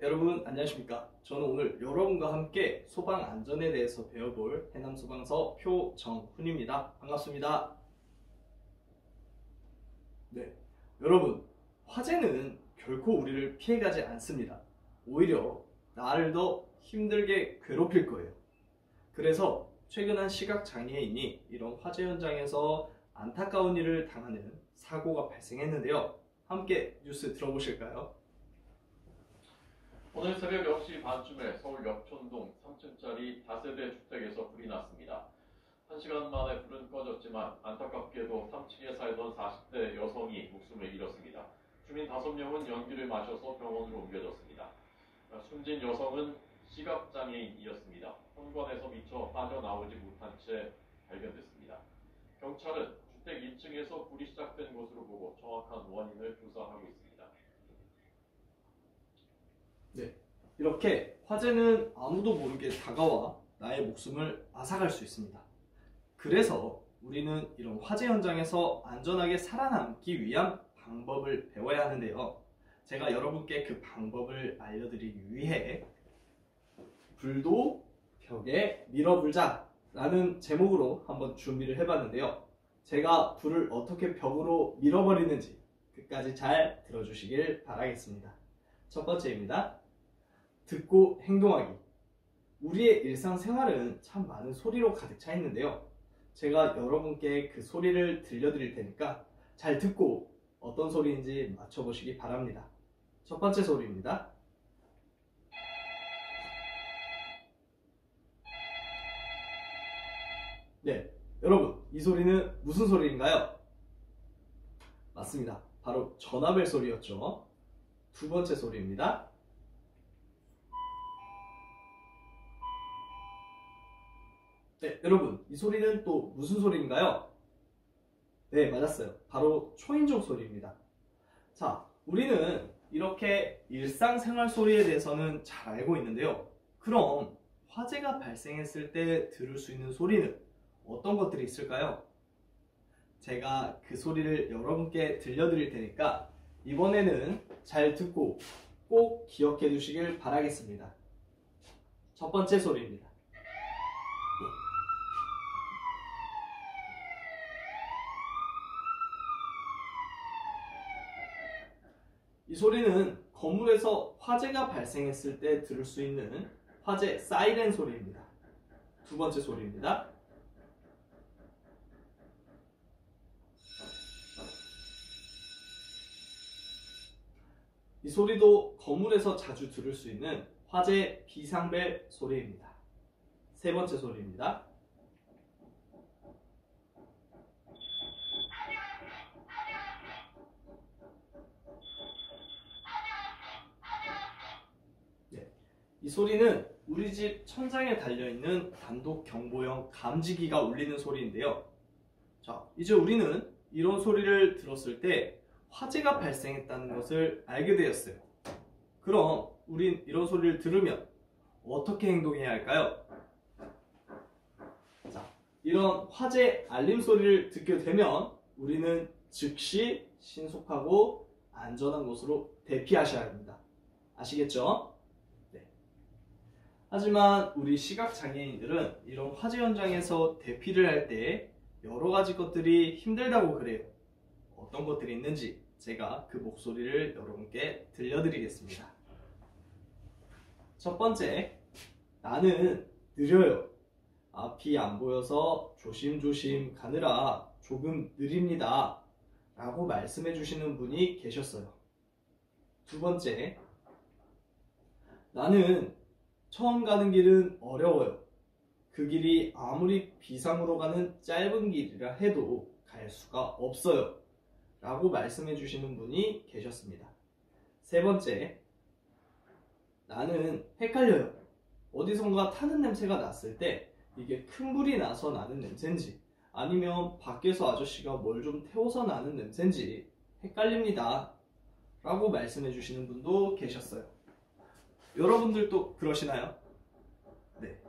여러분 안녕하십니까? 저는 오늘 여러분과 함께 소방 안전에 대해서 배워볼 해남소방서 표정훈입니다. 반갑습니다. 네, 여러분, 화재는 결코 우리를 피해가지 않습니다. 오히려 나를 더 힘들게 괴롭힐 거예요. 그래서 최근 한 시각장애인이 이런 화재 현장에서 안타까운 일을 당하는 사고가 발생했는데요. 함께 뉴스 들어보실까요? 오늘 새벽 10시 반쯤에 서울 역촌동 3층짜리 다세대 주택에서 불이 났습니다. 1시간 만에 불은 꺼졌지만 안타깝게도 3층에 살던 40대 여성이 목숨을 잃었습니다. 주민 5명은 연기를 마셔서 병원으로 옮겨졌습니다. 숨진 여성은 시각장애인이었습니다. 현관에서 미처 빠져나오지 못한 채 발견됐습니다. 경찰은 주택 2층에서 불이 시작된 것으로 보고 정확한 원인을 조사하고 있습니다. 네, 이렇게 화재는 아무도 모르게 다가와 나의 목숨을 앗아갈 수 있습니다. 그래서 우리는 이런 화재 현장에서 안전하게 살아남기 위한 방법을 배워야 하는데요. 제가 여러분께 그 방법을 알려드리기 위해 불도 벽에 밀어불자 라는 제목으로 한번 준비를 해봤는데요. 제가 불을 어떻게 벽으로 밀어버리는지 끝까지 잘 들어주시길 바라겠습니다. 첫 번째입니다. 듣고 행동하기. 우리의 일상생활은 참 많은 소리로 가득 차 있는데요. 제가 여러분께 그 소리를 들려드릴 테니까 잘 듣고 어떤 소리인지 맞춰보시기 바랍니다. 첫 번째 소리입니다. 네, 여러분, 이 소리는 무슨 소리인가요? 맞습니다. 바로 전화벨 소리였죠. 두 번째 소리입니다. 네, 여러분, 이 소리는 또 무슨 소리인가요? 네, 맞았어요. 바로 초인종 소리입니다. 자, 우리는 이렇게 일상생활 소리에 대해서는 잘 알고 있는데요. 그럼 화재가 발생했을 때 들을 수 있는 소리는 어떤 것들이 있을까요? 제가 그 소리를 여러분께 들려드릴 테니까 이번에는 잘 듣고 꼭 기억해 두시길 바라겠습니다. 첫 번째 소리입니다. 이 소리는 건물에서 화재가 발생했을 때 들을 수 있는 화재 사이렌 소리입니다. 두 번째 소리입니다. 이 소리도 건물에서 자주 들을 수 있는 화재 비상벨 소리입니다. 세 번째 소리입니다. 이 소리는 우리 집 천장에 달려있는 단독 경보형 감지기가 울리는 소리인데요. 자, 이제 우리는 이런 소리를 들었을 때 화재가 발생했다는 것을 알게 되었어요. 그럼 우린 이런 소리를 들으면 어떻게 행동해야 할까요? 자, 이런 화재 알림 소리를 듣게 되면 우리는 즉시 신속하고 안전한 곳으로 대피하셔야 합니다. 아시겠죠? 하지만 우리 시각장애인들은 이런 화재 현장에서 대피를 할 때 여러 가지 것들이 힘들다고 그래요. 어떤 것들이 있는지 제가 그 목소리를 여러분께 들려드리겠습니다. 첫 번째, 나는 느려요. 앞이 안 보여서 조심조심 가느라 조금 느립니다. 라고 말씀해 주시는 분이 계셨어요. 두 번째, 나는 처음 가는 길은 어려워요. 그 길이 아무리 비상으로 가는 짧은 길이라 해도 갈 수가 없어요. 라고 말씀해 주시는 분이 계셨습니다. 세 번째, 나는 헷갈려요. 어디선가 타는 냄새가 났을 때 이게 큰 불이 나서 나는 냄새인지 아니면 밖에서 아저씨가 뭘 좀 태워서 나는 냄새인지 헷갈립니다. 라고 말씀해 주시는 분도 계셨어요. 여러분들도 그러시나요? 네.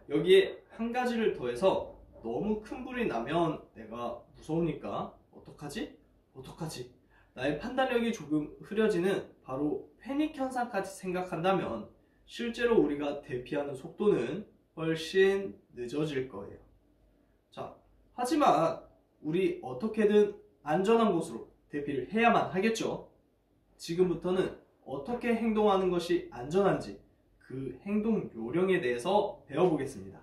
여기에 한 가지를 더해서 너무 큰 불이 나면 내가 무서우니까 어떡하지? 나의 판단력이 조금 흐려지는 바로 패닉 현상까지 생각한다면 실제로 우리가 대피하는 속도는 훨씬 늦어질 거예요. 자, 하지만 우리 어떻게든 안전한 곳으로 대피를 해야만 하겠죠. 지금부터는 어떻게 행동하는 것이 안전한지 그 행동 요령에 대해서 배워보겠습니다.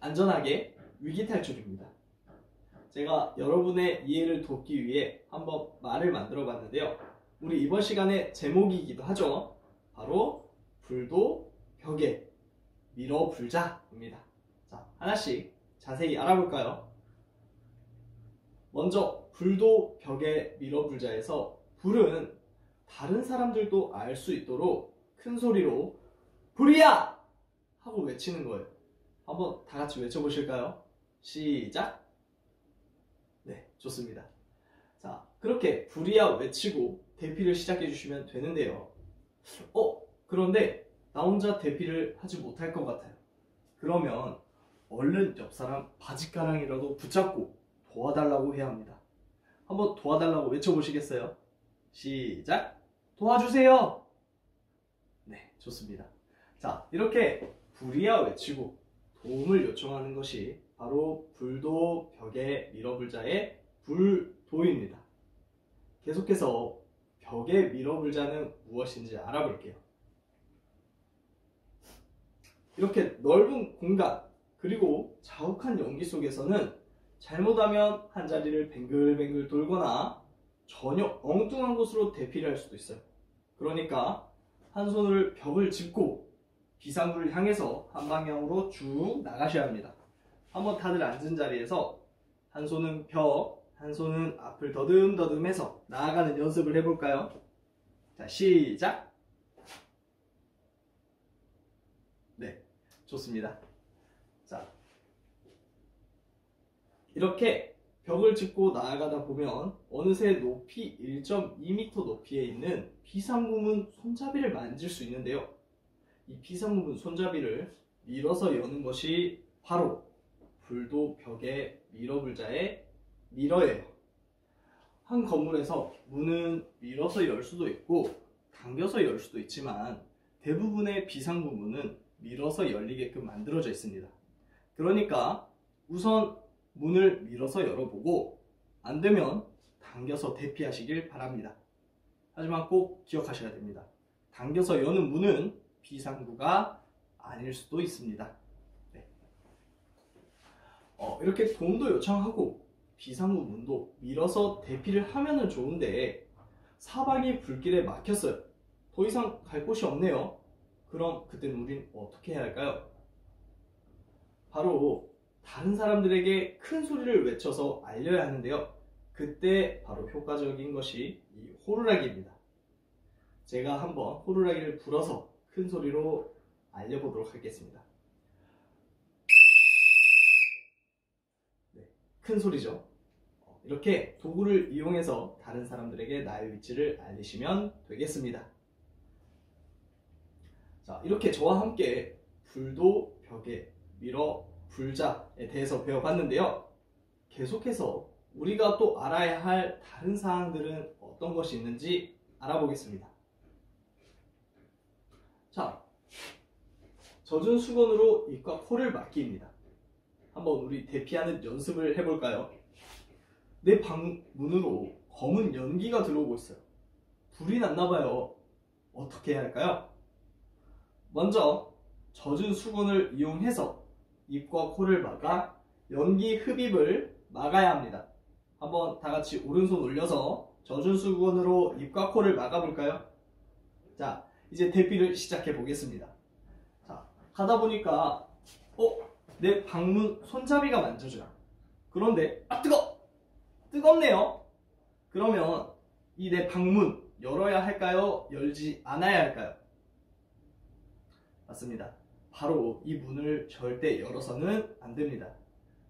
안전하게 위기 탈출입니다. 제가 여러분의 이해를 돕기 위해 한번 말을 만들어 봤는데요. 우리 이번 시간의 제목이기도 하죠. 바로 불도 벽에 밀어불자입니다. 자, 하나씩 자세히 알아볼까요? 먼저 불도 벽에 밀어불자에서 불은 다른 사람들도 알 수 있도록 큰 소리로 불이야! 하고 외치는 거예요. 한번 다 같이 외쳐보실까요? 시작! 네, 좋습니다. 자, 그렇게 불이야 외치고 대피를 시작해 주시면 되는데요. 그런데 나 혼자 대피를 하지 못할 것 같아요. 그러면 얼른 옆 사람 바지가랑이라도 붙잡고 도와달라고 해야 합니다. 한번 도와달라고 외쳐보시겠어요? 시작! 도와주세요! 네, 좋습니다. 자, 이렇게 불이야 외치고 도움을 요청하는 것이 바로 불도 벽에 밀어불자의 불도입니다. 계속해서 벽에 밀어불자는 무엇인지 알아볼게요. 이렇게 넓은 공간 그리고 자욱한 연기 속에서는 잘못하면 한 자리를 뱅글뱅글 돌거나 전혀 엉뚱한 곳으로 대피를 할 수도 있어요. 그러니까 한 손을 벽을 짚고 비상구를 향해서 한 방향으로 쭉 나가셔야 합니다. 한번 다들 앉은 자리에서 한 손은 벽, 한 손은 앞을 더듬더듬해서 나아가는 연습을 해볼까요? 자, 시작! 네, 좋습니다. 자, 이렇게 벽을 짚고 나아가다 보면 어느새 높이 1.2m 높이에 있는 비상구문 손잡이를 만질 수 있는데요. 이 비상구문 손잡이를 밀어서 여는 것이 바로 불도 벽에 밀어불자의 밀어예요. 한 건물에서 문은 밀어서 열 수도 있고 당겨서 열 수도 있지만 대부분의 비상구문은 밀어서 열리게끔 만들어져 있습니다. 그러니까 우선 문을 밀어서 열어보고 안 되면 당겨서 대피하시길 바랍니다. 하지만 꼭 기억하셔야 됩니다. 당겨서 여는 문은 비상구가 아닐 수도 있습니다. 네. 이렇게 도움도 요청하고 비상구 문도 밀어서 대피를 하면은 좋은데 사방이 불길에 막혔어요. 더 이상 갈 곳이 없네요. 그럼 그때는 우린 어떻게 해야 할까요? 바로 다른 사람들에게 큰 소리를 외쳐서 알려야 하는데요. 그때 바로 효과적인 것이 이 호루라기입니다. 제가 한번 호루라기를 불어서 큰 소리로 알려보도록 하겠습니다. 네, 큰 소리죠. 이렇게 도구를 이용해서 다른 사람들에게 나의 위치를 알리시면 되겠습니다. 자, 이렇게 저와 함께 불도 벽에 밀어불자에 대해서 배워봤는데요. 계속해서 우리가 또 알아야 할 다른 사항들은 어떤 것이 있는지 알아보겠습니다. 자, 젖은 수건으로 입과 코를 막기입니다. 한번 우리 대피하는 연습을 해볼까요? 내 방문으로 검은 연기가 들어오고 있어요. 불이 났나봐요. 어떻게 해야 할까요? 먼저 젖은 수건을 이용해서 입과 코를 막아 연기 흡입을 막아야 합니다. 한번 다 같이 오른손 올려서 젖은 수건으로 입과 코를 막아볼까요? 자, 이제 대피를 시작해 보겠습니다. 자, 가다 보니까 내 방문 손잡이가 만져져요. 그런데 뜨겁네요. 그러면 이 내 방문 열어야 할까요? 열지 않아야 할까요? 맞습니다. 바로 이 문을 절대 열어서는 안 됩니다.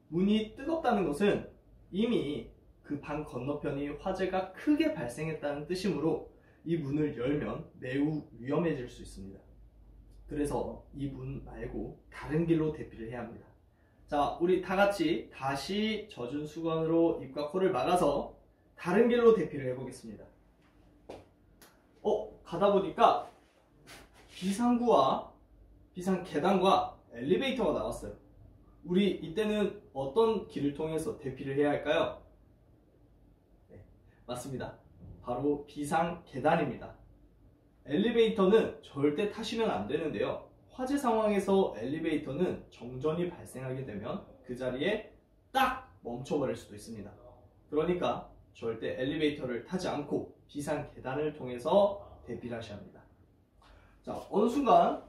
문이 뜨겁다는 것은 이미 그 방 건너편이 화재가 크게 발생했다는 뜻이므로 이 문을 열면 매우 위험해질 수 있습니다. 그래서 이 문 말고 다른 길로 대피를 해야 합니다. 자, 우리 다 같이 다시 젖은 수건으로 입과 코를 막아서 다른 길로 대피를 해보겠습니다. 가다 보니까 비상구와 비상계단과 엘리베이터가 나왔어요. 우리 이때는 어떤 길을 통해서 대피를 해야 할까요? 네, 맞습니다. 바로 비상계단입니다. 엘리베이터는 절대 타시면 안 되는데요. 화재 상황에서 엘리베이터는 정전이 발생하게 되면 그 자리에 딱 멈춰버릴 수도 있습니다. 그러니까 절대 엘리베이터를 타지 않고 비상계단을 통해서 대피를 하셔야 합니다. 자, 어느 순간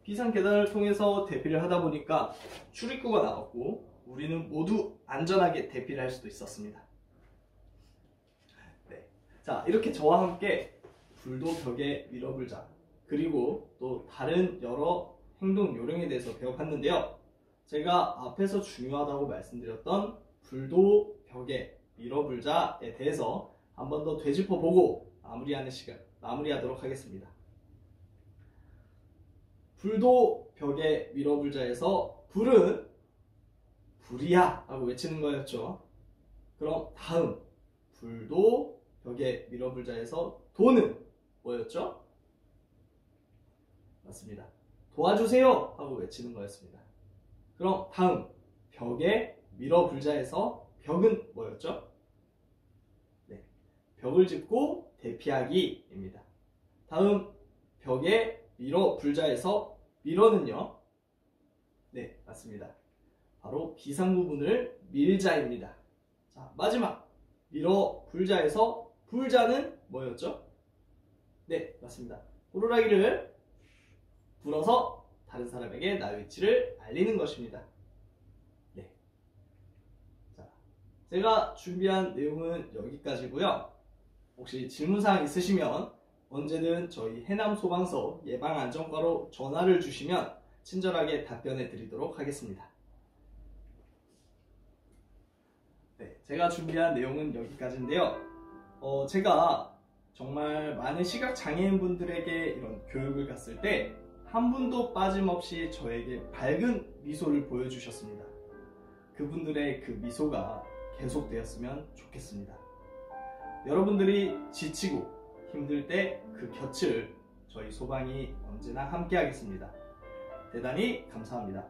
비상계단을 통해서 대피를 하다 보니까 출입구가 나왔고 우리는 모두 안전하게 대피를 할 수도 있었습니다. 네. 자, 이렇게 저와 함께 불도 벽에 밀어불자 그리고 또 다른 여러 행동 요령에 대해서 배워봤는데요. 제가 앞에서 중요하다고 말씀드렸던 불도 벽에 밀어불자에 대해서 한 번 더 되짚어보고 마무리하는 시간 마무리하도록 하겠습니다. 불도 벽에 밀어불자에서 불은 불이야 라고 외치는 거였죠. 그럼 다음 불도 벽에 밀어불자에서 도는 뭐였죠? 맞습니다. 도와주세요 하고 외치는 거였습니다. 그럼 다음 벽에 밀어불자에서 벽은 뭐였죠? 네, 벽을 짚고 대피하기입니다. 다음 벽에 밀어불자에서 밀어는요? 네, 맞습니다. 바로 비상부분을 밀자입니다. 자, 마지막 밀어불자에서 불자는 뭐였죠? 네, 맞습니다. 호루라기를 불어서 다른 사람에게 나의 위치를 알리는 것입니다. 네. 자, 제가 준비한 내용은 여기까지고요. 혹시 질문사항 있으시면 언제든 저희 해남소방서 예방안전과로 전화를 주시면 친절하게 답변해 드리도록 하겠습니다. 네, 제가 준비한 내용은 여기까지인데요. 제가 정말 많은 시각장애인분들에게 이런 교육을 갔을 때 한 분도 빠짐없이 저에게 밝은 미소를 보여주셨습니다. 그분들의 그 미소가 계속되었으면 좋겠습니다. 여러분들이 지치고 힘들 때 그 곁을 저희 소방이 언제나 함께 하겠습니다. 대단히 감사합니다.